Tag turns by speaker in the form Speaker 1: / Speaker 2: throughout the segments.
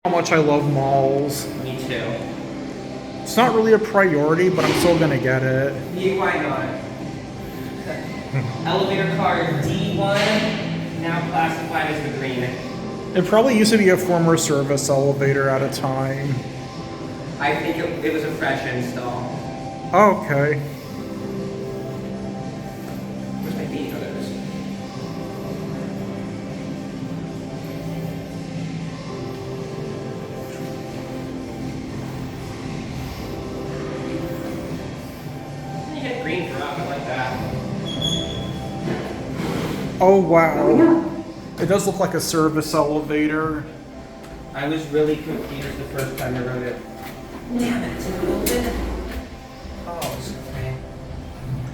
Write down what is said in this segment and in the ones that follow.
Speaker 1: How much I love malls.
Speaker 2: Me too.
Speaker 1: It's not really a priority, but I'm still gonna get it.
Speaker 2: Why not? Elevator car D1, now classified as the green.
Speaker 1: It probably used to be a former service elevator at a time.
Speaker 2: I think it was a fresh install.
Speaker 1: Okay.
Speaker 2: Where's my beat? Oh, there it is. You hit green for up, I like that.
Speaker 1: Oh wow. It does look like a service elevator.
Speaker 2: I was really confused the first time I wrote it. Damn it, it's open. Oh, it's okay.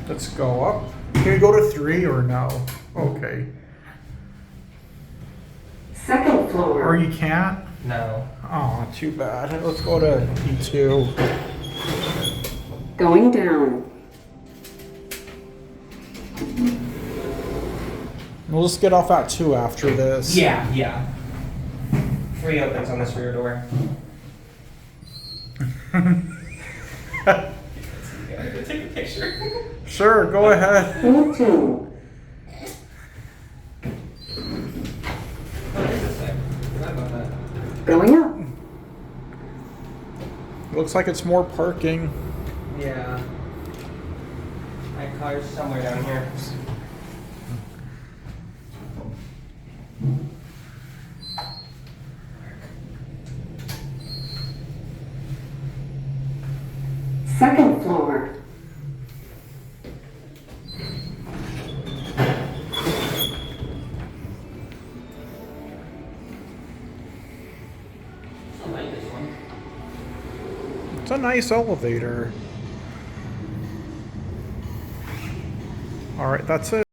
Speaker 1: Let's go up. Can we go to 3 or no? Okay.
Speaker 3: Second floor.
Speaker 1: Or you can't?
Speaker 2: No.
Speaker 1: Oh, too bad. Let's go to E2.
Speaker 3: Going down.
Speaker 1: We'll just get off at 2 after this.
Speaker 2: Yeah. 3 opens on this rear door. Yeah, take a picture.
Speaker 1: Sure, go ahead.
Speaker 3: 14.
Speaker 2: What is this thing? Forgot about that.
Speaker 3: Going up.
Speaker 1: Looks like it's more parking.
Speaker 2: Yeah. My car's somewhere down here.
Speaker 3: Second floor.
Speaker 2: I like this one.
Speaker 1: It's a nice elevator. All right, that's it.